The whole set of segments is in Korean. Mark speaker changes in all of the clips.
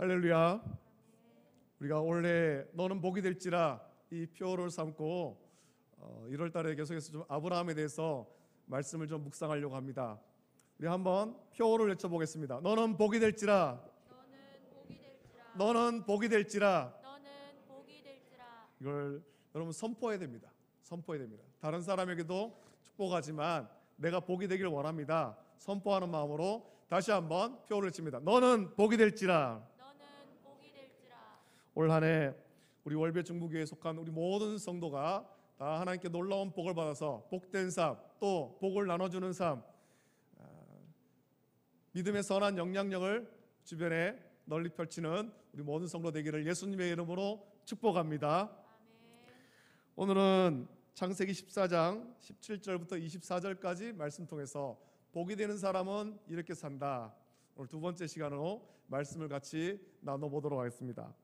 Speaker 1: 할렐루야. 우리가 올해 너는 복이 될지라 이 표어를 삼고 1월 달에 계속해서 좀 아브라함에 대해서 말씀을 좀 묵상하려고 합니다. 우리 한번 표어를 외쳐보겠습니다. 너는 복이 될지라. 너는 복이 될지라.
Speaker 2: 너는 복이 될지라.
Speaker 1: 이걸 여러분 선포해야 됩니다. 선포해야 됩니다. 다른 사람에게도 축복하지만 내가 복이 되길 원합니다. 선포하는 마음으로 다시 한번 표어를 외칩니다. 너는 복이 될지라.
Speaker 2: 너는 복이 될지라.
Speaker 1: 올 한 해 우리 월배 중부교회에 속한 우리 모든 성도가 다 하나님께 놀라운 복을 받아서 복된 삶, 또 복을 나눠주는 삶, 믿음의 선한 영향력을 주변에 널리 펼치는 우리 모든 성도 되기를 예수님의 이름으로 축복합니다.
Speaker 2: 아멘.
Speaker 1: 오늘은 창세기 14장 17절부터 24절까지 말씀 통해서 복이 되는 사람은 이렇게 산다. 오늘 두 번째 시간으로 말씀을 같이 나눠보도록 하겠습니다.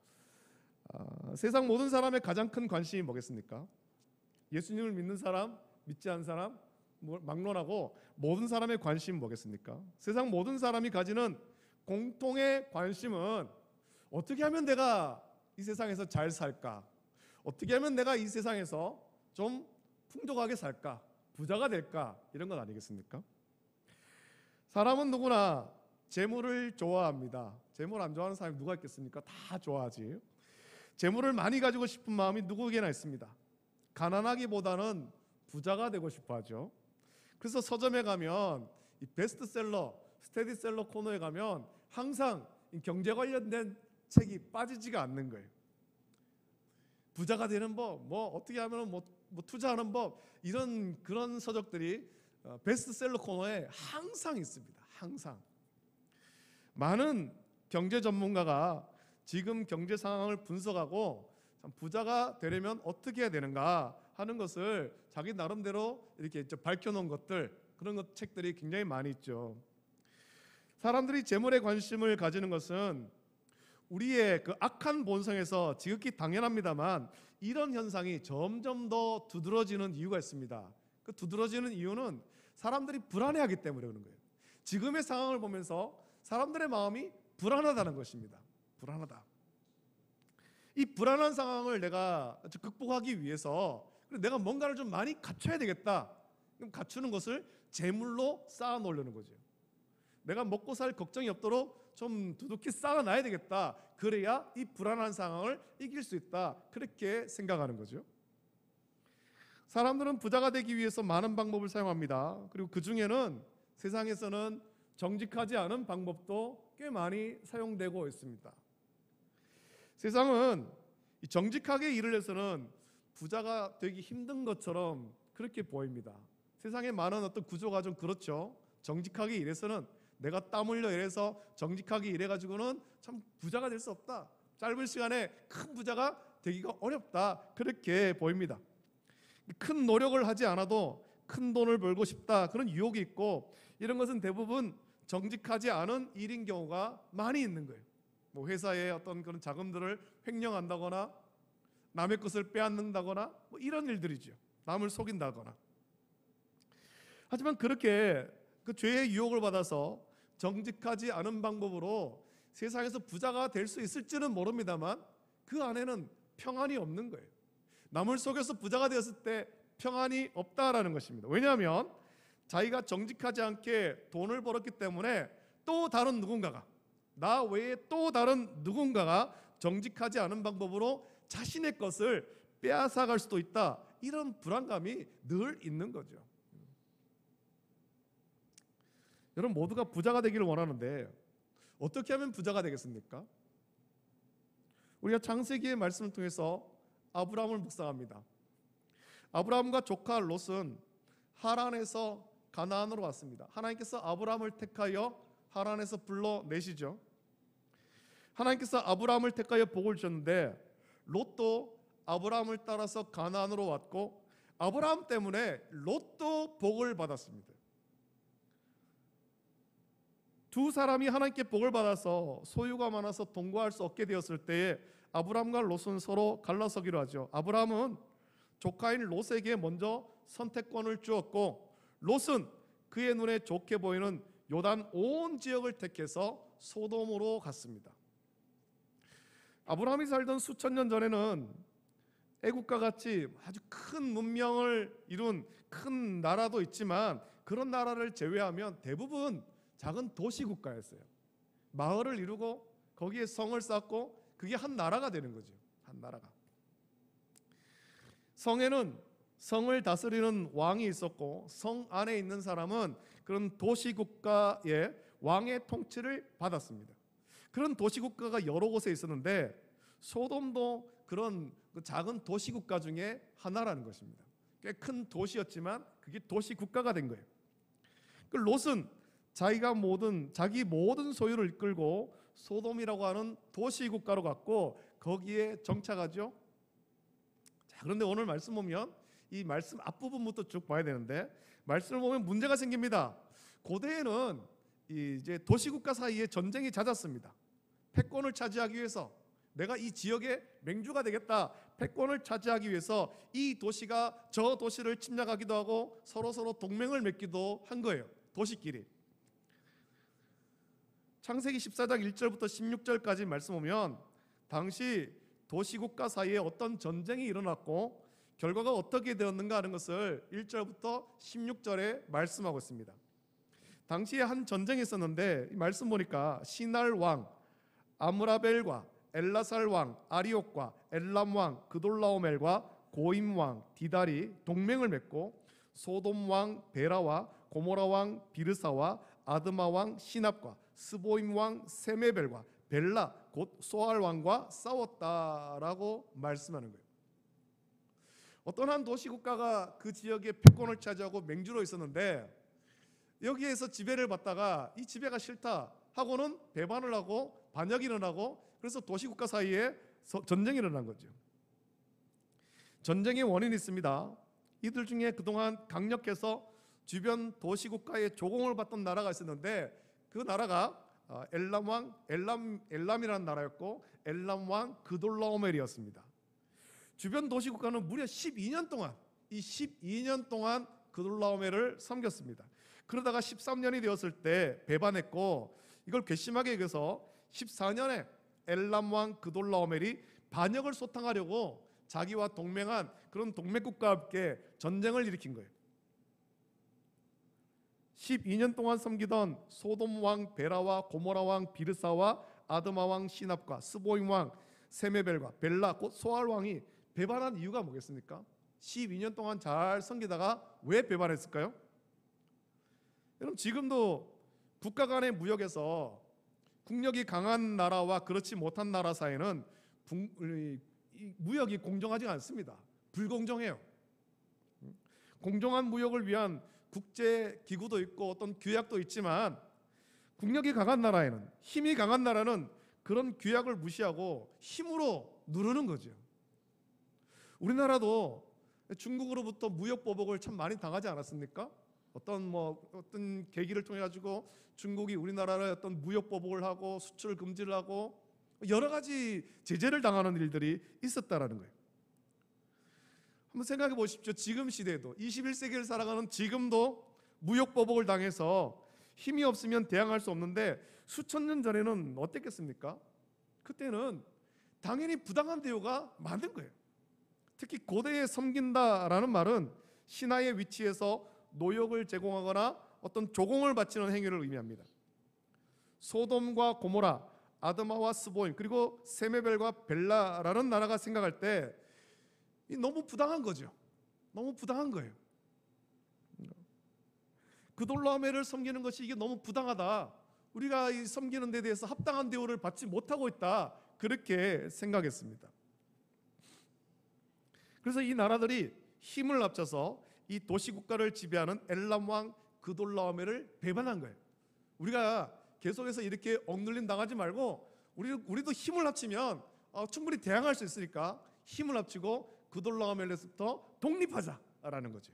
Speaker 1: 세상 모든 사람의 가장 큰 관심이 뭐겠습니까? 예수님을 믿는 사람, 믿지 않는 사람, 막론하고 모든 사람의 관심이 뭐겠습니까? 세상 모든 사람이 가지는 공통의 관심은 어떻게 하면 내가 이 세상에서 잘 살까? 어떻게 하면 내가 이 세상에서 좀 풍족하게 살까? 부자가 될까? 이런 건 아니겠습니까? 사람은 누구나 재물을 좋아합니다. 재물 안 좋아하는 사람이 누가 있겠습니까? 다 좋아하지. 재물을 많이 가지고 싶은 마음이 누구에게나 있습니다. 가난하기보다는 부자가 되고 싶어 하죠. 그래서 서점에 가면 이 베스트셀러, 스테디셀러 코너에 가면 항상 경제 관련된 책이 빠지지가 않는 거예요. 부자가 되는 법, 어떻게 하면 뭐 투자하는 법, 이런 그런 서적들이 베스트셀러 코너에 항상 있습니다. 항상. 많은 경제 전문가가 지금 경제 상황을 분석하고 참 부자가 되려면 어떻게 해야 되는가 하는 것을 자기 나름대로 이렇게 밝혀놓은 것들, 그런 책들이 굉장히 많이 있죠. 사람들이 재물에 관심을 가지는 것은 우리의 그 악한 본성에서 지극히 당연합니다만 이런 현상이 점점 더 두드러지는 이유가 있습니다. 그 두드러지는 이유는 사람들이 불안해하기 때문에 그런 거예요. 지금의 상황을 보면서 사람들의 마음이 불안하다는 것입니다. 불안하다. 이 불안한 상황을 내가 극복하기 위해서 내가 뭔가를 좀 많이 갖춰야 되겠다. 그럼 갖추는 것을 재물로 쌓아 놓으려는 거죠. 내가 먹고 살 걱정이 없도록 좀 두둑히 쌓아놔야 되겠다. 그래야 이 불안한 상황을 이길 수 있다. 그렇게 생각하는 거죠. 사람들은 부자가 되기 위해서 많은 방법을 사용합니다. 그리고 그 중에는 세상에서는 정직하지 않은 방법도 꽤 많이 사용되고 있습니다. 세상은 정직하게 일을 해서는 부자가 되기 힘든 것처럼 그렇게 보입니다. 세상에 많은 어떤 구조가 좀 그렇죠. 정직하게 일해서는 내가 땀 흘려 일해서 정직하게 일해가지고는 참 부자가 될 수 없다. 짧은 시간에 큰 부자가 되기가 어렵다. 그렇게 보입니다. 큰 노력을 하지 않아도 큰 돈을 벌고 싶다. 그런 유혹이 있고 이런 것은 대부분 정직하지 않은 일인 경우가 많이 있는 거예요. 회사의 어떤 그런 자금들을 횡령한다거나 남의 것을 빼앗는다거나 이런 일들이죠. 남을 속인다거나. 하지만 그렇게 그 죄의 유혹을 받아서 정직하지 않은 방법으로 세상에서 부자가 될 수 있을지는 모릅니다만 그 안에는 평안이 없는 거예요. 남을 속여서 부자가 되었을 때 평안이 없다라는 것입니다. 왜냐하면 자기가 정직하지 않게 돈을 벌었기 때문에 또 다른 누군가가, 나 외에 또 다른 누군가가 정직하지 않은 방법으로 자신의 것을 빼앗아갈 수도 있다. 이런 불안감이 늘 있는 거죠. 여러분 모두가 부자가 되기를 원하는데 어떻게 하면 부자가 되겠습니까? 우리가 창세기의 말씀을 통해서 아브라함을 묵상합니다. 아브라함과 조카 롯은 하란에서 가나안으로 왔습니다. 하나님께서 아브라함을 택하여 하란에서 불러내시죠. 하나님께서 아브라함을 택하여 복을 주셨는데 롯도 아브라함을 따라서 가나안으로 왔고 아브라함 때문에 롯도 복을 받았습니다. 두 사람이 하나님께 복을 받아서 소유가 많아서 동거할 수 없게 되었을 때에 아브라함과 롯은 서로 갈라서기로 하죠. 아브라함은 조카인 롯에게 먼저 선택권을 주었고 롯은 그의 눈에 좋게 보이는 요단 온 지역을 택해서 소돔으로 갔습니다. 아브라함이 살던 수천 년 전에는 애국과 같이 아주 큰 문명을 이룬 큰 나라도 있지만 그런 나라를 제외하면 대부분 작은 도시 국가였어요. 마을을 이루고 거기에 성을 쌓고 그게 한 나라가 되는 거죠. 한 나라가. 성에는 성을 다스리는 왕이 있었고 성 안에 있는 사람은 그런 도시 국가의 왕의 통치를 받았습니다. 그런 도시 국가가 여러 곳에 있었는데 소돔도 그런 그 작은 도시 국가 중에 하나라는 것입니다. 꽤 큰 도시였지만 그게 도시 국가가 된 거예요. 그 롯은 자기 모든 소유를 이끌고 소돔이라고 하는 도시 국가로 갔고 거기에 정착하죠. 자, 그런데 오늘 말씀 보면 이 말씀 앞부분부터 쭉 봐야 되는데 말씀을 보면 문제가 생깁니다. 고대에는 이제 도시국가 사이에 전쟁이 잦았습니다. 패권을 차지하기 위해서 내가 이 지역의 맹주가 되겠다. 패권을 차지하기 위해서 이 도시가 저 도시를 침략하기도 하고 서로 동맹을 맺기도 한 거예요. 도시끼리. 창세기 14장 1절부터 16절까지 말씀 보면 당시 도시국가 사이에 어떤 전쟁이 일어났고 결과가 어떻게 되었는가 하는 것을 1절부터 16절에 말씀하고 있습니다. 당시에 한 전쟁이 있었는데 이 말씀 보니까 시날 왕 아므라벨과 엘라살 왕 아리옥과 엘람 왕 그돌라오멜과 고임 왕 디달이 동맹을 맺고 소돔 왕 베라와 고모라 왕 비르사와 아드마 왕 시납과 스보임 왕 세메벨과 벨라 곧 소알 왕과 싸웠다라고 말씀하는 거예요. 어떤 한 도시국가가 그 지역에 패권을 차지하고 맹주로 있었는데 여기에서 지배를 받다가 이 지배가 싫다 하고는 배반을 하고 반역이 일어나고 그래서 도시국가 사이에 전쟁이 일어난 거죠. 전쟁의 원인이 있습니다. 이들 중에 그동안 강력해서 주변 도시국가의 조공을 받던 나라가 있었는데 그 나라가 엘람이라는 나라였고 엘람 왕 그돌라오멜이었습니다. 주변 도시국가는 무려 12년 동안 이 12년 동안 그돌라오멜을 섬겼습니다. 그러다가 13년이 되었을 때 배반했고 이걸 괘씸하게 여겨서 14년에 엘람 왕 그돌라오멜이 반역을 소탕하려고 자기와 동맹한 그런 동맹국가와 함께 전쟁을 일으킨 거예요. 12년 동안 섬기던 소돔 왕 베라와 고모라 왕 비르사와 아드마 왕 시납과 스보임 왕 세메벨과 벨라 곧 소알 왕이 배반한 이유가 뭐겠습니까? 12년 동안 잘 섬기다가 왜 배반했을까요? 여러분 지금도 국가 간의 무역에서 국력이 강한 나라와 그렇지 못한 나라 사이에는 무역이 공정하지 않습니다. 불공정해요. 공정한 무역을 위한 국제 기구도 있고 어떤 규약도 있지만 국력이 강한 나라에는 힘이 강한 나라는 그런 규약을 무시하고 힘으로 누르는 거죠. 우리나라도 중국으로부터 무역 보복을 참 많이 당하지 않았습니까? 어떤 계기를 통해 가지고 중국이 우리나라에 어떤 무역 보복을 하고 수출 금지를 하고 여러 가지 제재를 당하는 일들이 있었다라는 거예요. 한번 생각해 보십시오. 지금 시대에도 21세기를 살아가는 지금도 무역 보복을 당해서 힘이 없으면 대항할 수 없는데 수천 년 전에는 어땠겠습니까? 그때는 당연히 부당한 대우가 많은 거예요. 특히 고대에 섬긴다라는 말은 신하의 위치에서 노역을 제공하거나 어떤 조공을 바치는 행위를 의미합니다. 소돔과 고모라, 아드마와 스보임 그리고 세메벨과 벨라라는 나라가 생각할 때 너무 부당한 거죠. 너무 부당한 거예요. 그돌라오멜을 섬기는 것이 이게 너무 부당하다. 우리가 이 섬기는 데 대해서 합당한 대우를 받지 못하고 있다. 그렇게 생각했습니다. 그래서 이 나라들이 힘을 합쳐서 이 도시국가를 지배하는 엘람 왕 그돌라오멜을 배반한 거예요. 우리가 계속해서 이렇게 억눌림 당하지 말고 우리도 힘을 합치면 충분히 대항할 수 있으니까 힘을 합치고 그돌라오멜에서부터 독립하자라는 거죠.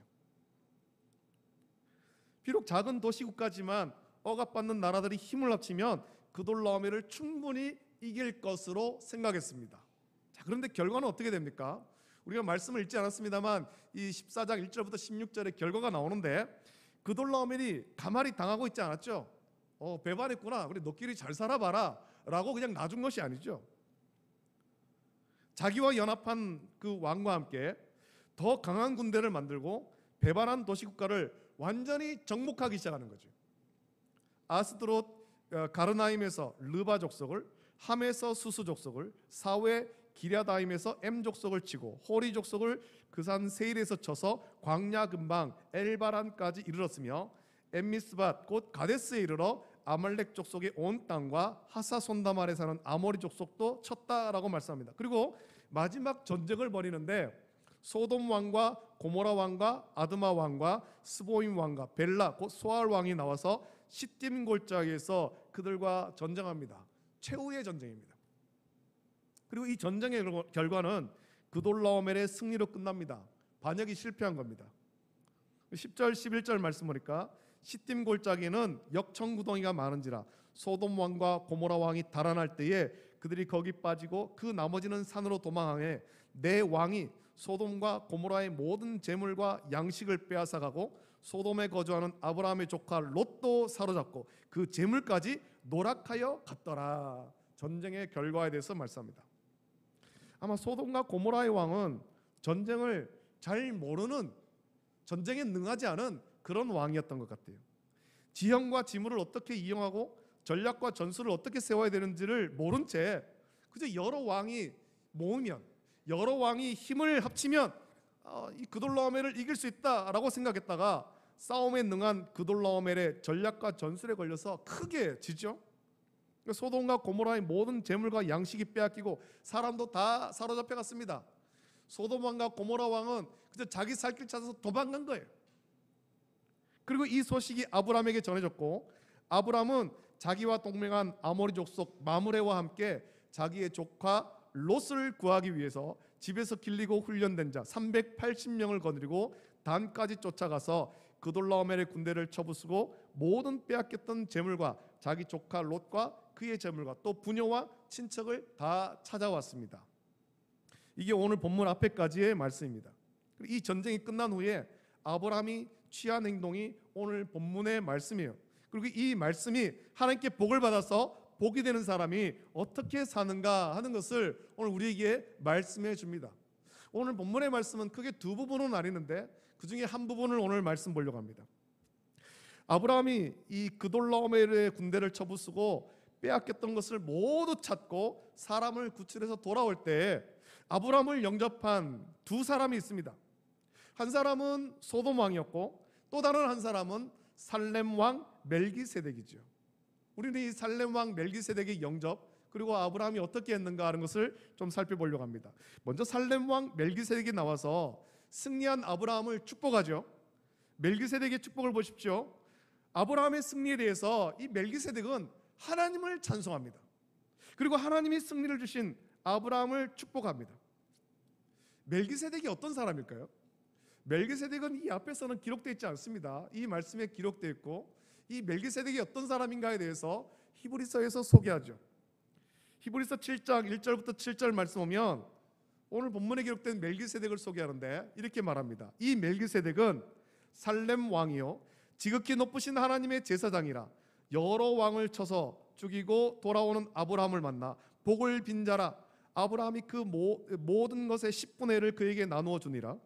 Speaker 1: 비록 작은 도시국가지만 억압받는 나라들이 힘을 합치면 그돌라오멜을 충분히 이길 것으로 생각했습니다. 자, 그런데 결과는 어떻게 됩니까? 우리가 말씀을 읽지 않았습니다만 이 14장 1절부터 16절의 결과가 나오는데 그돌라오멜이 가만히 당하고 있지 않았죠. 배반했구나. 그래 너끼리 잘 살아봐라 라고 그냥 놔준 것이 아니죠. 자기와 연합한 그 왕과 함께 더 강한 군대를 만들고 배반한 도시국가를 완전히 정복하기 시작하는 거죠. 아스드롯 가르나임에서 르바 족속을, 함에서 수수 족속을, 사회 기랴다임에서 엠 족속을 치고 호리 족속을 그 산 세일에서 쳐서 광야 근방 엘바란까지 이르렀으며 엠미스밭 곧 가데스에 이르러 아말렉 족속의 온 땅과 하사손담 아래 사는 아모리 족속도 쳤다라고 말씀합니다. 그리고 마지막 전쟁을 벌이는데 소돔 왕과 고모라 왕과 아드마 왕과 스보임 왕과 벨라 곧 소알 왕이 나와서 시딤 골짜기에서 그들과 전쟁합니다. 최후의 전쟁입니다. 그리고 이 전쟁의 결과는 그돌라오멜의 승리로 끝납니다. 반역이 실패한 겁니다. 10절 11절 말씀 보니까 시딤 골짜기는 역청구덩이가 많은지라 소돔 왕과 고모라 왕이 달아날 때에 그들이 거기 빠지고 그 나머지는 산으로 도망하에 내 왕이 소돔과 고모라의 모든 재물과 양식을 빼앗아가고 소돔에 거주하는 아브라함의 조카 롯도 사로잡고 그 재물까지 노락하여 갔더라. 전쟁의 결과에 대해서 말씀합니다. 아마 소돔과 고모라의 왕은 전쟁을 잘 모르는, 전쟁에 능하지 않은 그런 왕이었던 것 같아요. 지형과 지물을 어떻게 이용하고 전략과 전술을 어떻게 세워야 되는지를 모른 채 그저 여러 왕이 모으면, 여러 왕이 힘을 합치면 이 그돌라오멜을 이길 수 있다라고 생각했다가 싸움에 능한 그돌라오멜의 전략과 전술에 걸려서 크게 지죠. 소돔과 고모라의 모든 재물과 양식이 빼앗기고 사람도 다 사로잡혀 갔습니다. 소돔 왕과 고모라 왕은 그저 자기 살 길 찾아서 도망간 거예요. 그리고 이 소식이 아브람에게 전해졌고 아브람은 자기와 동맹한 아모리 족속 마므레와 함께 자기의 조카 롯을 구하기 위해서 집에서 길리고 훈련된 자 380명을 거느리고 단까지 쫓아가서 그돌라오멜의 군대를 쳐부수고 모든 빼앗겼던 재물과 자기 조카 롯과 그의 재물과 또 부녀와 친척을 다 찾아왔습니다. 이게 오늘 본문 앞에까지의 말씀입니다. 이 전쟁이 끝난 후에 아브라함이 취한 행동이 오늘 본문의 말씀이에요. 그리고 이 말씀이 하나님께 복을 받아서 복이 되는 사람이 어떻게 사는가 하는 것을 오늘 우리에게 말씀해 줍니다. 오늘 본문의 말씀은 크게 두 부분으로 나뉘는데 그 중에 한 부분을 오늘 말씀 보려고 합니다. 아브라함이 이 그돌라오멜의 군대를 쳐부수고 빼앗겼던 것을 모두 찾고 사람을 구출해서 돌아올 때 아브라함을 영접한 두 사람이 있습니다. 한 사람은 소돔 왕이었고 또 다른 한 사람은 살렘 왕 멜기세덱이죠. 우리는 이 살렘 왕 멜기세덱의 영접 그리고 아브라함이 어떻게 했는가 하는 것을 좀 살펴보려고 합니다. 먼저 살렘 왕 멜기세덱이 나와서 승리한 아브라함을 축복하죠. 멜기세덱의 축복을 보십시오. 아브라함의 승리에 대해서 이 멜기세덱은 하나님을 찬송합니다. 그리고 하나님이 승리를 주신 아브라함을 축복합니다. 멜기세덱이 어떤 사람일까요? 멜기세덱은 이 앞에서는 기록되어 있지 않습니다. 이 말씀에 기록되어 있고 이 멜기세덱이 어떤 사람인가에 대해서 히브리서에서 소개하죠. 히브리서 7장 1절부터 7절 말씀 보면 오늘 본문에 기록된 멜기세덱을 소개하는데 이렇게 말합니다. 이 멜기세덱은 살렘 왕이요 지극히 높으신 하나님의 제사장이라 여러 왕을 쳐서 죽이고 돌아오는 아브라함을 만나 복을 빈 자라 아브라함이 그 모든 것의 10분의 1을 그에게 나누어 주니라.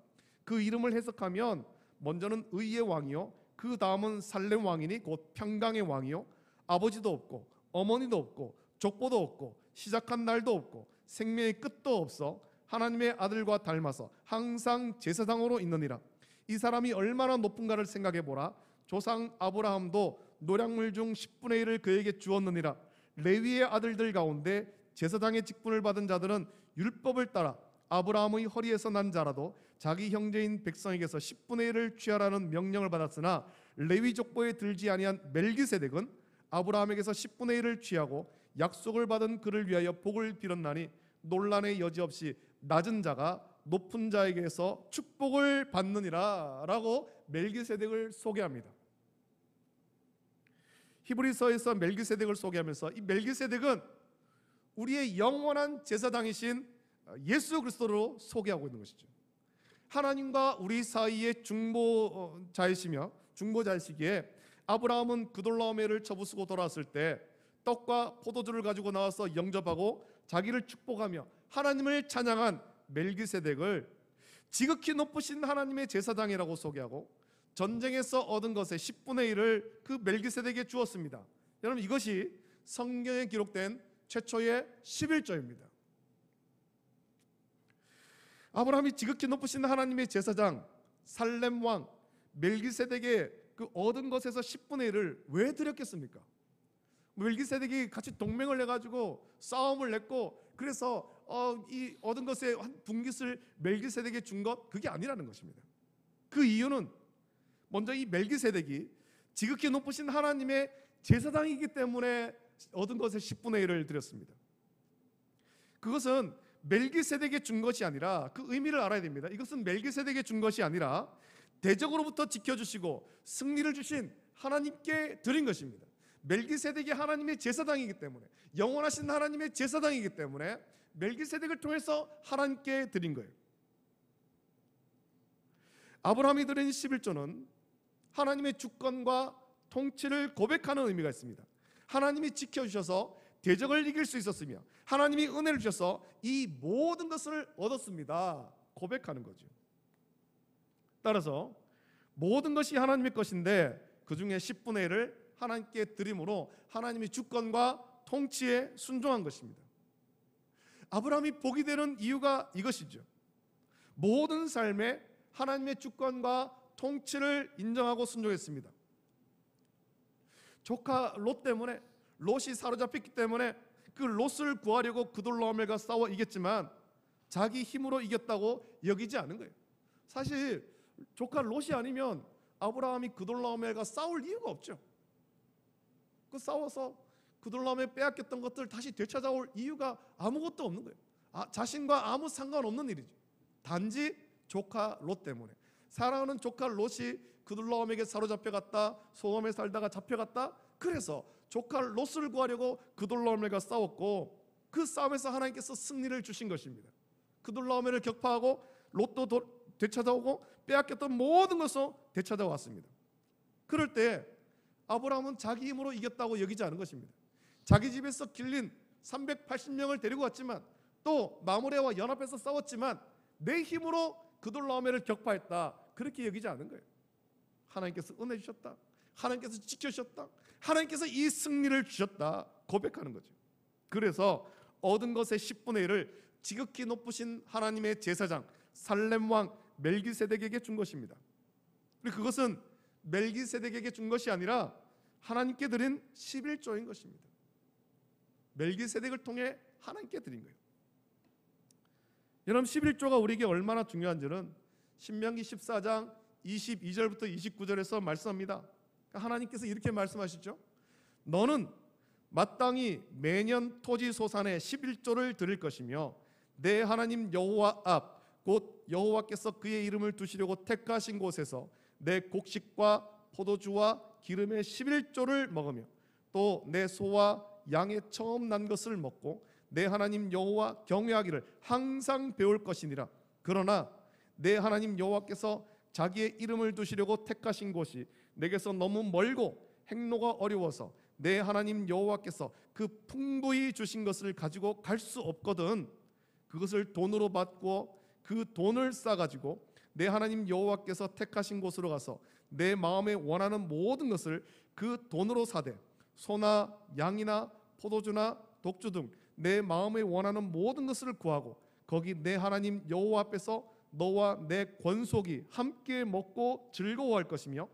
Speaker 1: 그 이름을 해석하면 먼저는 의의 왕이요 그 다음은 살렘 왕이니 곧 평강의 왕이요 아버지도 없고 어머니도 없고 족보도 없고 시작한 날도 없고 생명의 끝도 없어 하나님의 아들과 닮아서 항상 제사장으로 있느니라. 이 사람이 얼마나 높은가를 생각해 보라. 조상 아브라함도 노략물 중 10분의 1을 그에게 주었느니라. 레위의 아들들 가운데 제사장의 직분을 받은 자들은 율법을 따라 아브라함의 허리에서 난 자라도 자기 형제인 백성에게서 10분의 1을 취하라는 명령을 받았으나 레위 족보에 들지 아니한 멜기세덱은 아브라함에게서 10분의 1을 취하고 약속을 받은 그를 위하여 복을 빌었나니 논란의 여지 없이 낮은 자가 높은 자에게서 축복을 받느니라 라고 멜기세덱을 소개합니다. 히브리서에서 멜기세덱을 소개하면서 이 멜기세덱은 우리의 영원한 제사장이신 예수 그리스도로 소개하고 있는 것이죠. 하나님과 우리 사이의 중보자이시며 중보자이시기에 아브라함은 그돌라오멜을 쳐부수고 돌아왔을 때 떡과 포도주를 가지고 나와서 영접하고 자기를 축복하며 하나님을 찬양한 멜기세덱을 지극히 높으신 하나님의 제사장이라고 소개하고 전쟁에서 얻은 것의 10분의 1을 그 멜기세덱에게 주었습니다. 여러분, 이것이 성경에 기록된 최초의 11조입니다. 아브라함이 지극히 높으신 하나님의 제사장 살렘 왕 멜기세덱에 그 얻은 것에서 10분의 1을 왜 드렸겠습니까? 멜기세덱이 같이 동맹을 해가지고 싸움을 냈고 그래서 이 얻은 것의 한 분깃을 멜기세덱에게 준 것, 그게 아니라는 것입니다. 그 이유는 먼저 이 멜기세덱이 지극히 높으신 하나님의 제사장이기 때문에 얻은 것의 10분의 1을 드렸습니다. 그것은 멜기세덱에게 준 것이 아니라, 그 의미를 알아야 됩니다. 이것은 멜기세덱에게 준 것이 아니라 대적으로부터 지켜주시고 승리를 주신 하나님께 드린 것입니다. 멜기세덱이 하나님의 제사장이기 때문에, 영원하신 하나님의 제사장이기 때문에 멜기세덱을 통해서 하나님께 드린 거예요. 아브라함이 드린 11조는 하나님의 주권과 통치를 고백하는 의미가 있습니다. 하나님이 지켜주셔서 대적을 이길 수 있었으며 하나님이 은혜를 주셔서 이 모든 것을 얻었습니다. 고백하는 거죠. 따라서 모든 것이 하나님의 것인데 그 중에 10분의 1을 하나님께 드림으로 하나님의 주권과 통치에 순종한 것입니다. 아브라함이 복이 되는 이유가 이것이죠. 모든 삶에 하나님의 주권과 통치를 인정하고 순종했습니다. 조카 롯 때문에, 롯이 사로잡혔기 때문에 그 롯을 구하려고 그돌라오멜과 싸워 이겼지만 자기 힘으로 이겼다고 여기지 않은 거예요. 사실 조카 롯이 아니면 아브라함이 그돌라오멜과 싸울 이유가 없죠. 그 싸워서 그돌라오멜 빼앗겼던 것들 다시 되찾아올 이유가 아무것도 없는 거예요. 자신과 아무 상관없는 일이죠. 단지 조카 롯 때문에. 사랑하는 조카 롯이 그돌라오멜에게 사로잡혀갔다, 소돔에 살다가 잡혀갔다. 그래서 조카 롯을 구하려고 그돌라오멜과 싸웠고 그 싸움에서 하나님께서 승리를 주신 것입니다. 그돌라오멜을 격파하고 롯도 되찾아오고 빼앗겼던 모든 것을 되찾아왔습니다. 그럴 때 아브라함은 자기 힘으로 이겼다고 여기지 않은 것입니다. 자기 집에서 길린 380명을 데리고 왔지만 또 마므레와 연합해서 싸웠지만 내 힘으로 그돌라오멜을 격파했다, 그렇게 여기지 않은 거예요. 하나님께서 은혜 주셨다, 하나님께서 지켜주셨다, 하나님께서 이 승리를 주셨다 고백하는 거죠. 그래서 얻은 것의 10분의 1을 지극히 높으신 하나님의 제사장 살렘 왕 멜기세덱에게 준 것입니다. 그리고 그것은 멜기세덱에게 준 것이 아니라 하나님께 드린 11조인 것입니다. 멜기세덱을 통해 하나님께 드린 거예요. 여러분, 11조가 우리에게 얼마나 중요한지는 신명기 14장 22절부터 29절에서 말씀합니다. 하나님께서 이렇게 말씀하시죠. 너는 마땅히 매년 토지 소산의 11조를 드릴 것이며 내 하나님 여호와 앞 곧 여호와께서 그의 이름을 두시려고 택하신 곳에서 내 곡식과 포도주와 기름의 11조를 먹으며 또 내 소와 양의 처음 난 것을 먹고 내 하나님 여호와 경외하기를 항상 배울 것이니라. 그러나 내 하나님 여호와께서 자기의 이름을 두시려고 택하신 곳이 내게서 너무 멀고 행로가 어려워서 내 하나님 여호와께서 그 풍부히 주신 것을 가지고 갈 수 없거든 그것을 돈으로 받고 그 돈을 싸가지고 내 하나님 여호와께서 택하신 곳으로 가서 내 마음에 원하는 모든 것을 그 돈으로 사되 소나 양이나 포도주나 독주 등 내 마음에 원하는 모든 것을 구하고 거기 내 하나님 여호와 앞에서 너와 내 권속이 함께 먹고 즐거워할 것이며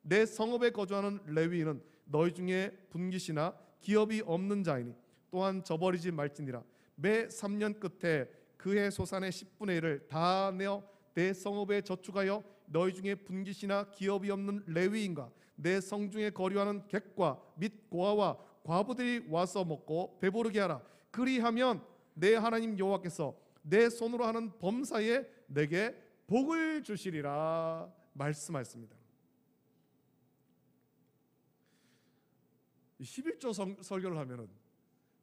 Speaker 1: 내 성읍에 거주하는 레위인은 너희 중에 분깃이나 기업이 없는 자이니 또한 저버리지 말지니라. 매 3년 끝에 그의 소산의 10분의 1을 다 내어 내 성읍에 저축하여 너희 중에 분깃이나 기업이 없는 레위인과 내 성중에 거류하는 객과 및 고아와 과부들이 와서 먹고 배부르게 하라. 그리하면 내 하나님 여호와께서 내 손으로 하는 범사에 내게 복을 주시리라 말씀하셨습니다. 11조 설교를 하면은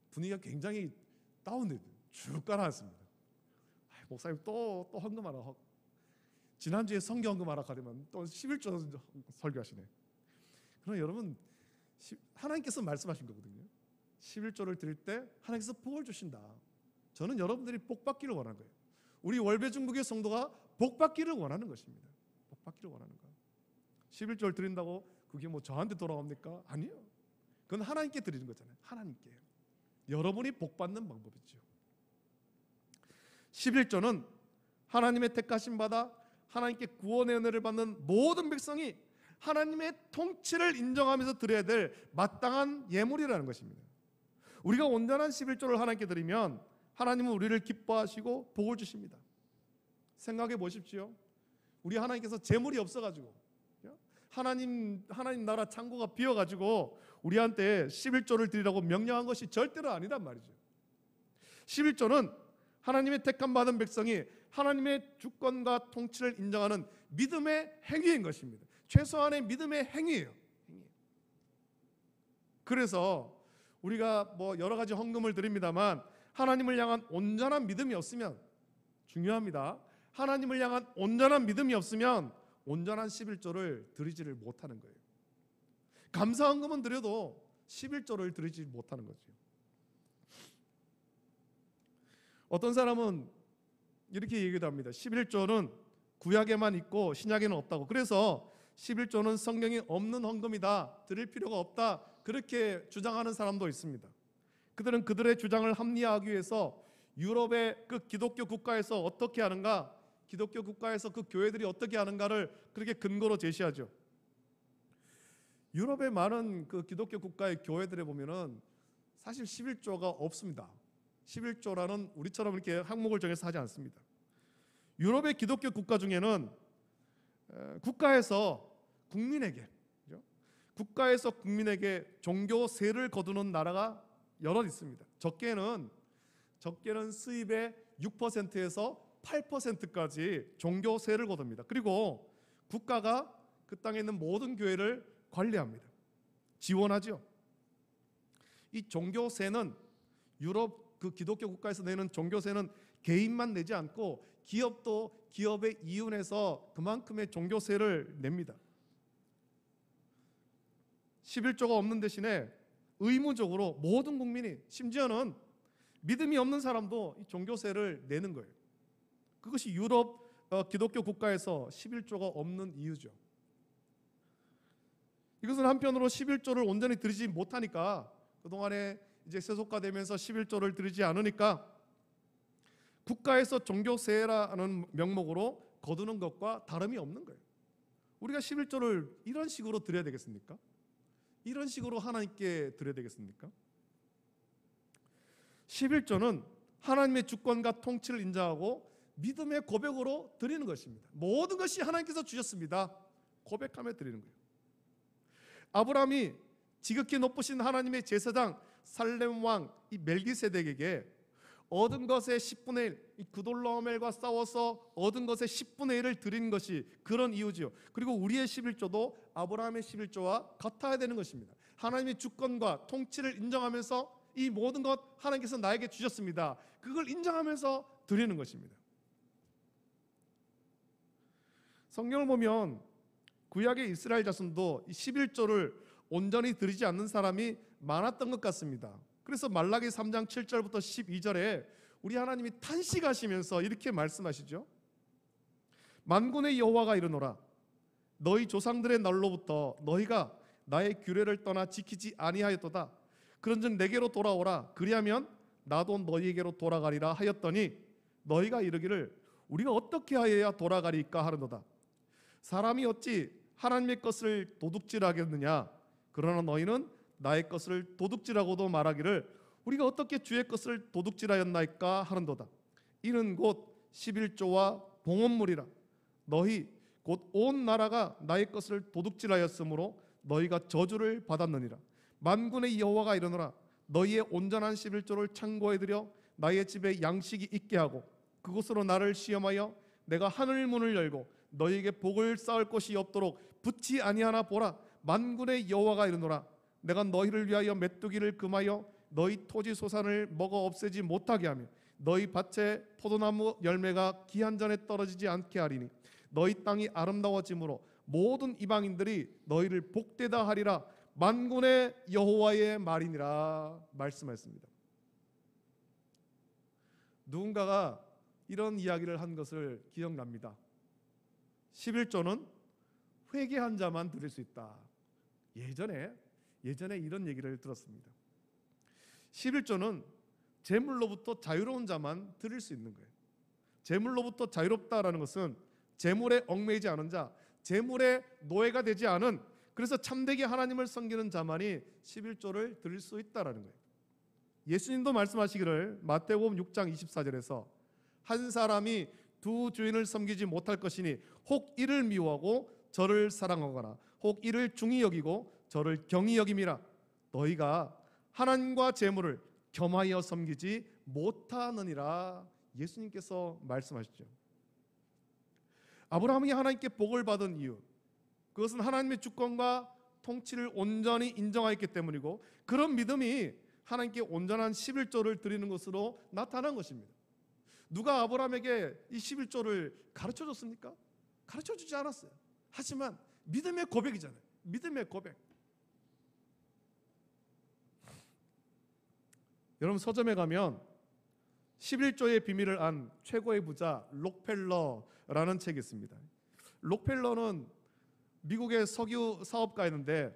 Speaker 1: 분위기가 굉장히 다운돼 쭉 가라앉습니다. 목사님 또 헌금하라. 지난주에 성경 헌금하라 가려면 또 11조 설교하시네. 그럼 여러분, 하나님께서 말씀하신 거거든요. 11조를 드릴 때 하나님께서 복을 주신다. 저는 여러분들이 복 받기를 원하는 거예요. 우리 월배중국의 성도가 복 받기를 원하는 것입니다. 복 받기를 원하는 거. 11절 드린다고 그게 뭐 저한테 돌아옵니까? 아니요. 그건 하나님께 드리는 거잖아요. 하나님께. 여러분이 복 받는 방법이죠. 11조는 하나님의 택하심 받아 하나님께 구원의 은혜를 받는 모든 백성이 하나님의 통치를 인정하면서 드려야 될 마땅한 예물이라는 것입니다. 우리가 온전한 11조를 하나님께 드리면 하나님은 우리를 기뻐하시고 복을 주십니다. 생각해 보십시오. 우리 하나님께서 재물이 없어가지고 하나님 나라 창고가 비어가지고 우리한테 11조를 드리라고 명령한 것이 절대로 아니란 말이죠. 11조는 하나님의 택함 받은 백성이 하나님의 주권과 통치를 인정하는 믿음의 행위인 것입니다. 최소한의 믿음의 행위예요. 그래서 우리가 뭐 여러 가지 헌금을 드립니다만 하나님을 향한 온전한 믿음이 없으면, 중요합니다, 하나님을 향한 온전한 믿음이 없으면 온전한 11조를 드리지를 못하는 거예요. 감사 헌금은 드려도 11조를 드리지 못하는 거죠. 어떤 사람은 이렇게 얘기도 합니다. 11조는 구약에만 있고 신약에는 없다고. 그래서 11조는 성경에 없는 헌금이다, 드릴 필요가 없다, 그렇게 주장하는 사람도 있습니다. 그들은 그들의 주장을 합리화하기 위해서 유럽의 그 기독교 국가에서 어떻게 하는가, 기독교 국가에서 그 교회들이 어떻게 하는가를 그렇게 근거로 제시하죠. 유럽의 많은 그 기독교 국가의 교회들에 보면은 사실 11조가 없습니다. 11조라는 우리처럼 이렇게 항목을 정해서 하지 않습니다. 유럽의 기독교 국가 중에는 국가에서 국민에게 종교세를 거두는 나라가 여럿 있습니다. 적게는 수입의 6%에서 8%까지 종교세를 거둡니다. 그리고 국가가 그 땅에 있는 모든 교회를 관리합니다. 지원하죠. 이 종교세는 유럽 그 기독교 국가에서 내는 종교세는 개인만 내지 않고 기업도 기업에 이윤해서 그만큼의 종교세를 냅니다. 11조가 없는 대신에 의무적으로 모든 국민이, 심지어는 믿음이 없는 사람도 이 종교세를 내는 거예요. 그것이 유럽 기독교 국가에서 11조가 없는 이유죠. 이것은 한편으로 11조를 온전히 드리지 못하니까, 그동안에 이제 세속화되면서 11조를 드리지 않으니까 국가에서 종교세라는 명목으로 거두는 것과 다름이 없는 거예요. 우리가 11조를 이런 식으로 드려야 되겠습니까? 이런 식으로 하나님께 드려야 되겠습니까? 11조는 하나님의 주권과 통치를 인정하고 믿음의 고백으로 드리는 것입니다. 모든 것이 하나님께서 주셨습니다, 고백하며 드리는 거예요. 아브라함이 지극히 높으신 하나님의 제사장 살렘 왕 이 멜기세덱에게 얻은 것의 10분의 1, 이 그돌라오멜과 싸워서 얻은 것의 10분의 1을 드린 것이 그런 이유지요. 그리고 우리의 11조도 아브라함의 11조와 같아야 되는 것입니다. 하나님의 주권과 통치를 인정하면서 이 모든 것 하나님께서 나에게 주셨습니다, 그걸 인정하면서 드리는 것입니다. 성경을 보면 구약의 이스라엘 자손도 이 11조를 온전히 드리지 않는 사람이 많았던 것 같습니다. 그래서 말라기 3장 7절부터 12절에 우리 하나님이 탄식하시면서 이렇게 말씀하시죠. 만군의 여호와가 이르노라, 너희 조상들의 날로부터 너희가 나의 규례를 떠나 지키지 아니하였도다. 그런즉 내게로 돌아오라, 그리하면 나도 너희에게로 돌아가리라 하였더니 너희가 이르기를 우리가 어떻게 하여야 돌아가리까 하는도다. 사람이 어찌 하나님의 것을 도둑질하겠느냐, 그러나 너희는 나의 것을 도둑질하고도 말하기를 우리가 어떻게 주의 것을 도둑질하였나이까 하는도다. 이는 곧 11조와 봉헌물이라. 너희 곧 온 나라가 나의 것을 도둑질하였으므로 너희가 저주를 받았느니라. 만군의 여호와가 이르노라, 너희의 온전한 11조를 창고에 들여 나의 집에 양식이 있게 하고 그곳으로 나를 시험하여 내가 하늘 문을 열고 너희에게 복을 쌓을 것이 없도록 붙지 아니하나 보라. 만군의 여호와가 이르노라, 내가 너희를 위하여 메뚜기를 금하여 너희 토지 소산을 먹어 없애지 못하게 하며 너희 밭에 포도나무 열매가 기한 전에 떨어지지 않게 하리니 너희 땅이 아름다워짐으로 모든 이방인들이 너희를 복되다 하리라. 만군의 여호와의 말이니라 말씀하셨습니다. 누군가가 이런 이야기를 한 것을 기억납니다. 11조는 회개한 자만 드릴 수 있다. 예전에 이런 얘기를 들었습니다. 11조는 재물로부터 자유로운 자만 드릴 수 있는 거예요. 재물로부터 자유롭다라는 것은 재물에 얽매이지 않은 자, 재물의 노예가 되지 않은, 그래서 참되게 하나님을 섬기는 자만이 11조를 드릴 수 있다라는 거예요. 예수님도 말씀하시기를 마태복음 6장 24절에서 한 사람이 두 주인을 섬기지 못할 것이니 혹 이를 미워하고 저를 사랑하거나 혹 이를 중히 여기고 저를 경히 여김이라. 너희가 하나님과 재물을 겸하여 섬기지 못하느니라. 예수님께서 말씀하시죠. 아브라함이 하나님께 복을 받은 이유, 그것은 하나님의 주권과 통치를 온전히 인정하였기 때문이고, 그런 믿음이 하나님께 온전한 11조를 드리는 것으로 나타난 것입니다. 누가 아브라함에게 이 11조를 가르쳐 줬습니까? 가르쳐 주지 않았어요. 하지만 믿음의 고백이잖아요. 믿음의 고백. 여러분, 서점에 가면 11조의 비밀을 안 최고의 부자 록펠러라는 책이 있습니다. 록펠러는 미국의 석유 사업가였는데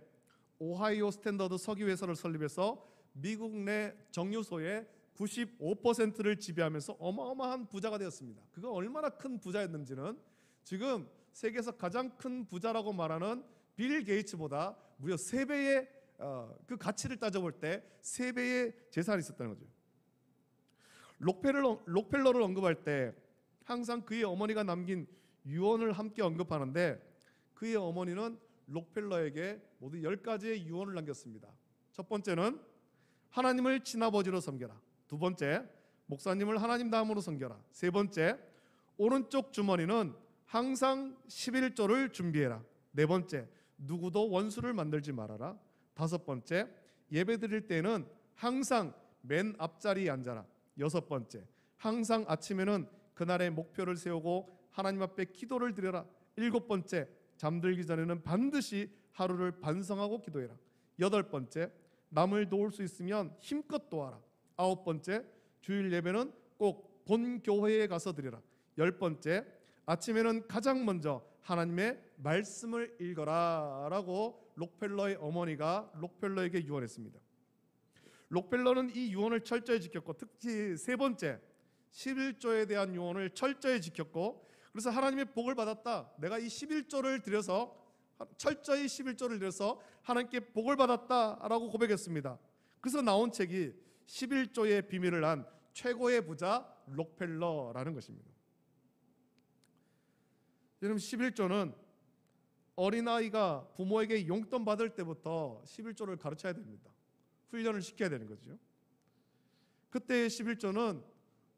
Speaker 1: 오하이오 스탠더드 석유회사를 설립해서 미국 내 정유소의 95%를 지배하면서 어마어마한 부자가 되었습니다. 그가 얼마나 큰 부자였는지는 지금 세계에서 가장 큰 부자라고 말하는 빌 게이츠보다 무려 3배의 그 가치를 따져볼 때 3배의 재산이 있었다는 거죠. 록펠러를 언급할 때 항상 그의 어머니가 남긴 유언을 함께 언급하는데, 그의 어머니는 록펠러에게 모두 10가지의 유언을 남겼습니다. 첫 번째는 하나님을 친아버지로 섬겨라. 두 번째, 목사님을 하나님 다음으로 섬겨라. 세 번째, 오른쪽 주머니는 항상 11조를 준비해라. 네 번째, 누구도 원수를 만들지 말아라. 다섯 번째, 예배 드릴 때는 항상 맨 앞자리에 앉아라. 여섯 번째, 항상 아침에는 그날의 목표를 세우고 하나님 앞에 기도를 드려라. 일곱 번째, 잠들기 전에는 반드시 하루를 반성하고 기도해라. 여덟 번째, 남을 도울 수 있으면 힘껏 도와라. 아홉 번째, 주일 예배는 꼭 본 교회에 가서 드려라. 열 번째, 아침에는 가장 먼저 하나님의 말씀을 읽어라 라고 록펠러의 어머니가 록펠러에게 유언했습니다. 록펠러는 이 유언을 철저히 지켰고, 특히 세 번째 11조에 대한 유언을 철저히 지켰고, 그래서 하나님의 복을 받았다, 내가 이 11조를 드려서 철저히 11조를 드려서 하나님께 복을 받았다라고 고백했습니다. 그래서 나온 책이 11조의 비밀을 안 최고의 부자 록펠러라는 것입니다. 여러분, 11조는 어린아이가 부모에게 용돈 받을 때부터 11조를 가르쳐야 됩니다. 훈련을 시켜야 되는 거죠. 그때의 11조는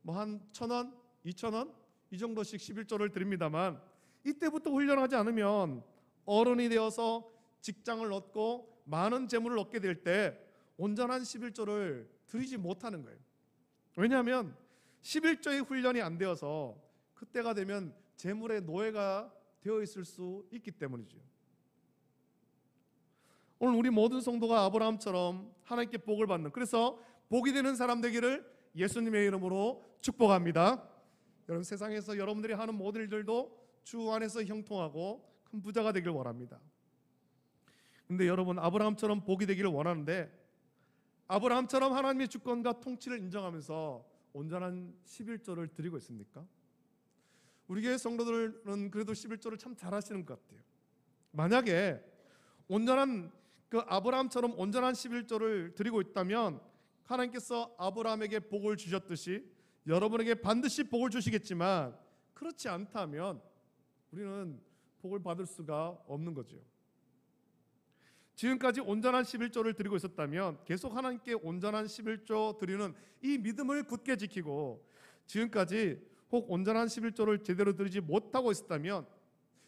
Speaker 1: 뭐 한 1,000원, 2,000원 이 정도씩 11조를 드립니다만, 이때부터 훈련하지 않으면 어른이 되어서 직장을 얻고 많은 재물을 얻게 될 때 온전한 11조를 드리지 못하는 거예요. 왜냐하면 11조의 훈련이 안 되어서 그때가 되면 재물의 노예가 되어 있을 수 있기 때문이죠. 오늘 우리 모든 성도가 아브라함처럼 하나님께 복을 받는, 그래서 복이 되는 사람 되기를 예수님의 이름으로 축복합니다. 여러분, 세상에서 여러분들이 하는 모든 일들도 주 안에서 형통하고 큰 부자가 되길 원합니다. 근데 여러분, 아브라함처럼 복이 되기를 원하는데 아브라함처럼 하나님의 주권과 통치를 인정하면서 온전한 11조를 드리고 있습니까? 우리 교회 성도들은 그래도 11조를 참 잘하시는 것 같아요. 만약에 온전한 아브라함처럼 온전한 11조를 드리고 있다면 하나님께서 아브라함에게 복을 주셨듯이 여러분에게 반드시 복을 주시겠지만, 그렇지 않다면 우리는 복을 받을 수가 없는 거죠. 지금까지 온전한 11조를 드리고 있었다면 계속 하나님께 온전한 11조 드리는 이 믿음을 굳게 지키고, 지금까지 혹 온전한 11조를 제대로 드리지 못하고 있었다면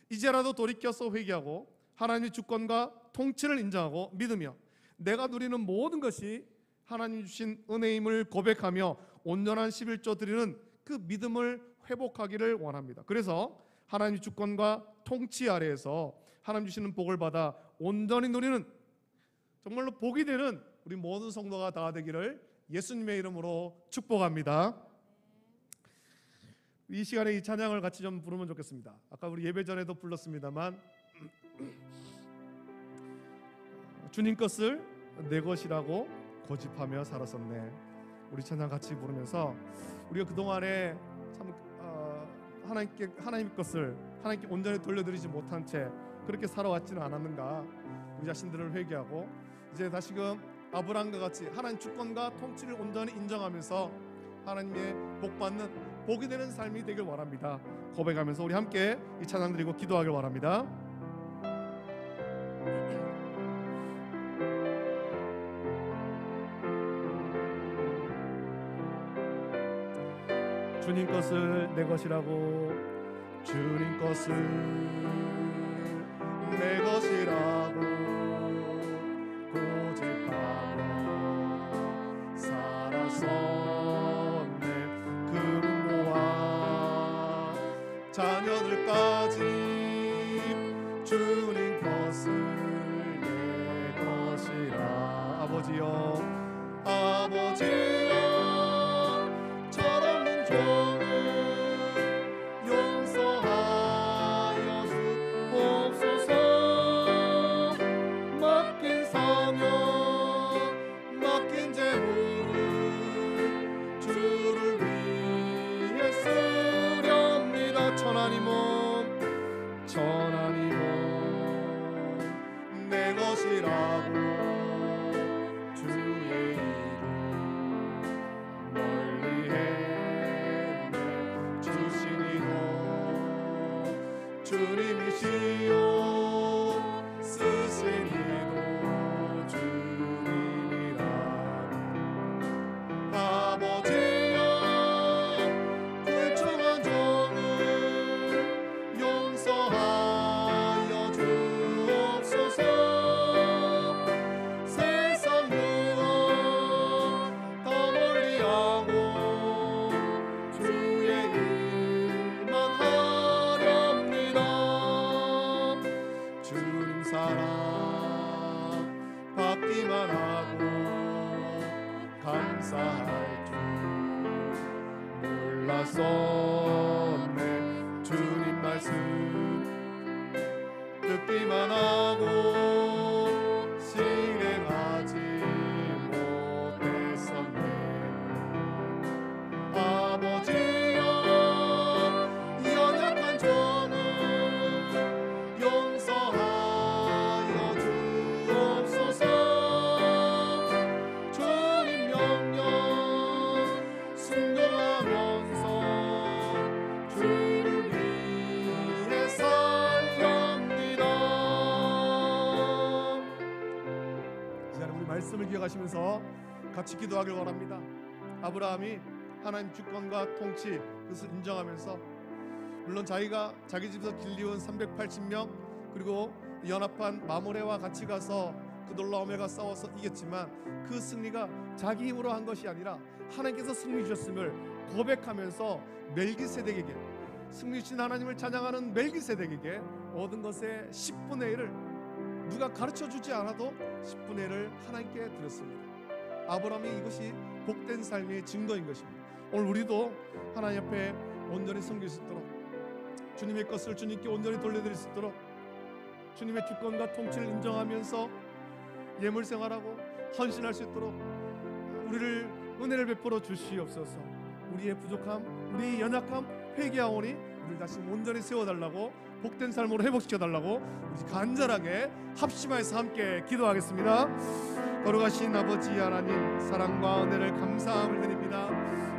Speaker 1: 이제라도 돌이켜서 회개하고 하나님의 주권과 통치를 인정하고 믿으며 내가 누리는 모든 것이 하나님 주신 은혜임을 고백하며 온전한 11조 드리는 그 믿음을 회복하기를 원합니다. 그래서 하나님의 주권과 통치 아래에서 하나님 주시는 복을 받아 온전히 누리는, 정말로 복이 되는 우리 모든 성도가 다 되기를 예수님의 이름으로 축복합니다. 이 시간에 이 찬양을 같이 좀 부르면 좋겠습니다. 아까 우리 예배 전에도 불렀습니다만 주님 것을 내 것이라고 고집하며 살았었네. 우리 찬양 같이 부르면서 우리가 그동안에 참 하나님 것을 하나님께 온전히 돌려드리지 못한 채 그렇게 살아왔지는 않았는가, 우리 자신들을 회개하고 이제 다시금 아브라함과 같이 하나님 주권과 통치를 온전히 인정하면서 하나님의 복받는 복이 되는 삶이 되길 원합니다. 고백하면서 우리 함께 이 찬양 드리고 기도하길 바랍니다. 주님 것을 내 것이라고, 주님 것을 내 것이라고 고집하며 살았었네. 그 부모와 자녀들까지 주님 것을 내 것이라. 아버지여, 아버지여, 철없는 종을 용서하여 주옵소서. 맡긴 사명, 맡긴 재물을 주를 위해 쓰렵니다. 천하니 몸 내 것이라고 주의 이름 멀리해 주시니도 주님이시요 쓰시니도 주님이라. 아버지여, 불충한 종을 용서하여 주옵소서. 세상 유혹 더 멀리하고 주의 일만 하렵니다. 주님 사랑 받기만 하고 감사할 줄 몰랐었네. 주님 말씀 듣기만 하고 실행하지 못했었네. 아버지여, 연약한 종을 용서하여 주옵소서. 주님 명령 순종하면서 주를 위해 살렵니다. 이 시간에 우리 말씀을 기억하시면서 같이 기도하길 원합니다. 아브라함이 하나님 주권과 통치 그것을 인정하면서, 물론 자기가 자기 집에서 길리온 380명 그리고 연합한 마므레와 같이 가서 그돌라오메가 싸워서 이겼지만 그 승리가 자기 힘으로 한 것이 아니라 하나님께서 승리 주셨음을 고백하면서 멜기세덱에게, 승리 주신 하나님을 찬양하는 멜기세덱에게 얻은 것의 10분의 1을 누가 가르쳐 주지 않아도 10분의 1을 하나님께 드렸습니다. 아브라함이 이것이 복된 삶의 증거인 것입니다. 오늘 우리도 하나님 앞에 온전히 섬길 수 있도록, 주님의 것을 주님께 온전히 돌려드릴 수 있도록 주님의 주권과 통치를 인정하면서 예물 생활하고 헌신할 수 있도록 우리를 은혜를 베풀어 주시옵소서. 우리의 부족함, 우리의 연약함 회개하오니 우리를 다시 온전히 세워달라고, 복된 삶으로 회복시켜달라고 우리 간절하게 합심하여서 함께 기도하겠습니다. 거룩하신 아버지 하나님, 사랑과 은혜를 감사함을 드립니다.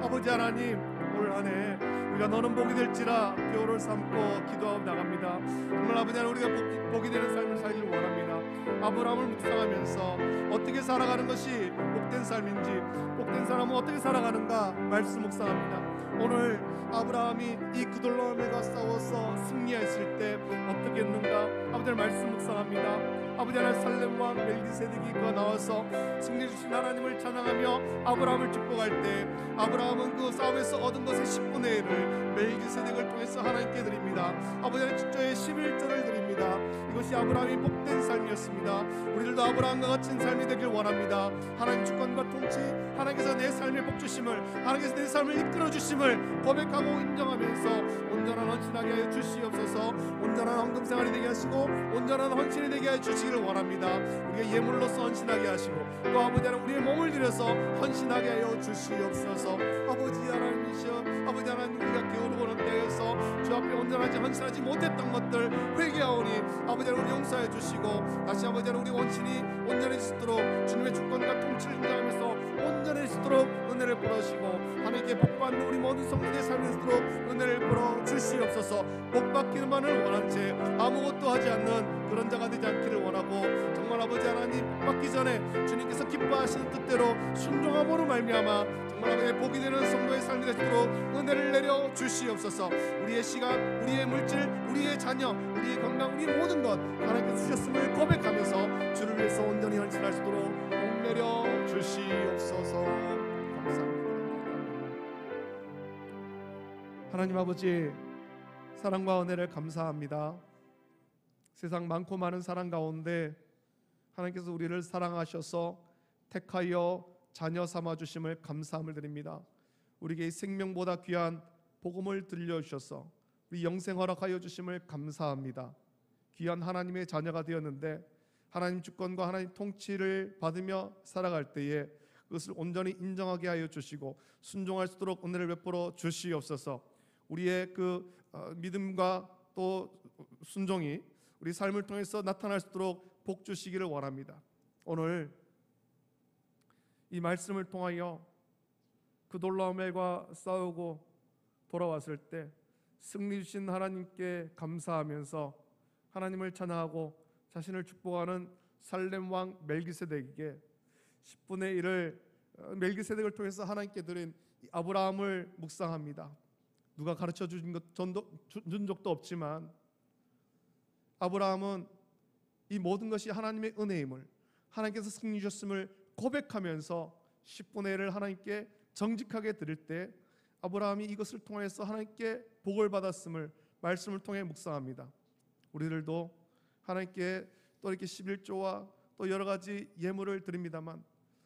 Speaker 1: 아버지 하나님, 올 한 해 우리가 너는 복이 될지라 교를 삼고 기도하고 나갑니다. 정말 아버지 하나님, 우리가 복이 되는 삶을 살기를 원합니다. 아브라함을 묵상하면서 어떻게 살아가는 것이 복된 삶인지, 복된 사람은 어떻게 살아가는가 말씀 묵상합니다. 오늘 아브라함이 이 그돌라오메가 싸워서 승리했을 때 어떻게 했는가 아버지 하나님 말씀 묵상합니다. 아버지 하나님, 살렘 왕 멜기세덱이 그가 나와서 승리 주신 하나님을 찬양하며 아브라함을 축복할 때 아브라함은 그 싸움에서 얻은 것의 10분의 1을 멜기세덱을 통해서 하나님께 드립니다. 아버지 하나님, 축저의 11절을 드립니다. 이것이 아브라함이 복된 삶이었습니다. 우리들도 아브라함과 같은 삶이 되길 원합니다. 하나님 주권과 통치, 하나님께서 내 삶에 복 주심을, 하나님께서 내 삶을 이끌어 주심을 고백하고 인정하면서 온전한 헌신하게 하여 주시옵소서. 온전한 헌금 생활이 되게 하시고 온전한 헌신이 되게 하여 주시기를 원합니다. 우리가 예물로서 헌신하게 하시고 또 아버지 하나님 우리의 몸을 들여서 헌신하게 하여 주시옵소서. 아버지 하나님이시여, 아버지 하나님 우리가 게으르고는 때에서 주 앞에 온전하지 헌신하지 못했던 것들 회개하오니 아버지 하나님 우리 용서해 주시고 다시 아버지 하나님 우리 원신이 온전해지도록 주님의 주권과 통치를 인정하면서 온전해지도록 은혜를 부어주시고 하나님께 복받는 우리 모든 성도의 삶이 되도록 은혜를 부어 주시옵소서. 복받기만을 원한 채 아무것도 하지 않는 그런 자가 되지 않기를 원하고 정말 아버지 하나님 복받기 전에 주님께서 기뻐하시는 뜻대로 순종함으로 말미암아 정말 아버지 복이 되는 성도의 삶이 되도록 은혜를 내려 주시옵소서. 우리의 시간, 우리의 물질, 우리의 자녀, 우리의 건강, 우리 모든 것 하나님께서 주셨음을 고백하면서 주를 위해서 온전히 헌신할 수 있도록 복 내려 주시옵소서. 감사합니다. 하나님 아버지 사랑과 은혜를 감사합니다. 세상 많고 많은 사랑 가운데 하나님께서 우리를 사랑하셔서 택하여 자녀 삼아 주심을 감사함을 드립니다. 우리에게 생명보다 귀한 복음을 들려주셔서 우리 영생 허락하여 주심을 감사합니다. 귀한 하나님의 자녀가 되었는데 하나님 주권과 하나님 통치를 받으며 살아갈 때에 그것을 온전히 인정하게 하여 주시고 순종할 수 있도록 은혜를 베풀어 주시옵소서. 우리의 그 믿음과 또 순종이 우리 삶을 통해서 나타날 수 있도록 복 주시기를 원합니다. 오늘 이 말씀을 통하여 그 놀라움과 싸우고 돌아왔을 때 승리 주신 하나님께 감사하면서 하나님을 찬양하고 자신을 축복하는 살렘 왕 멜기세덱에게 10분의 1을 멜기세덱을 통해서 하나님께 드린 아브라함을 묵상합니다. 누가 가르쳐 준 적도 없지만 아브라함은 이 모든 것이 하나님의 은혜임을 하나님께서 승리 주셨음을 고백하면서 10분의 1을 하나님께 정직하게 드릴 때 아브라함이 이것을 통해서 하나님께 복을 받았음을 말씀을 통해 묵상합니다. 우리들도 하나님께 또 이렇게 11조와 또 여러 가지 예물을 드립니다만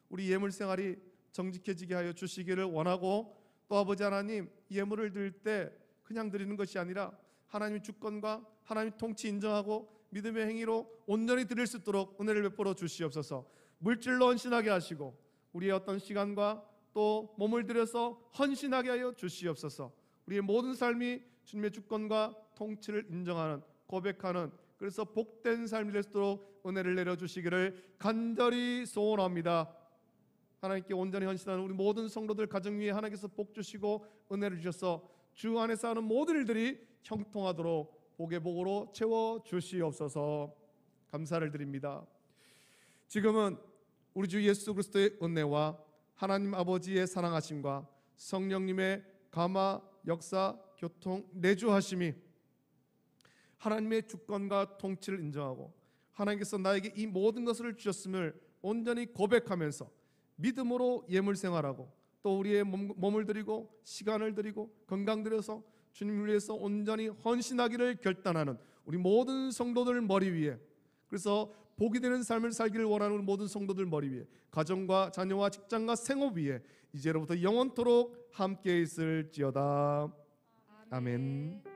Speaker 1: 우리 예물 생활이 정직해지게 하여 주시기를 원하고 또 아버지 하나님 예물을 드릴 때 그냥 드리는 것이 아니라 하나님의 주권과 하나님의 통치 인정하고 믿음의 행위로 온전히 드릴 수 있도록 은혜를 베풀어 주시옵소서. 물질로 헌신하게 하시고 우리의 어떤 시간과 또 몸을 들여서 헌신하게 하여 주시옵소서. 우리의 모든 삶이 주님의 주권과 통치를 인정하는 고백하는 그래서 복된 삶이 될 수 있도록 은혜를 내려주시기를 간절히 소원합니다. 하나님께 온전히 헌신하는 우리 모든 성도들 가정 위에 하나님께서 복 주시고 은혜를 주셔서 주 안에서 하는 모든 일들이 형통하도록 복의 복으로 채워 주시옵소서. 감사를 드립니다. 지금은 우리 주 예수 그리스도의 은혜와 하나님 아버지의 사랑하심과 성령님의 감화, 역사, 교통, 내주하심이 하나님의 주권과 통치를 인정하고 하나님께서 나에게 이 모든 것을 주셨음을 온전히 고백하면서 믿음으로 예물 생활하고 또 우리의 몸을 드리고 시간을 드리고 건강 드려서 주님을 위해서 온전히 헌신하기를 결단하는 우리 모든 성도들 머리 위에 그래서 복이 되는 삶을 살기를 원하는 우리 모든 성도들 머리 위에 가정과 자녀와 직장과 생업 위에 이제로부터 영원토록 함께 있을지어다. 아멘.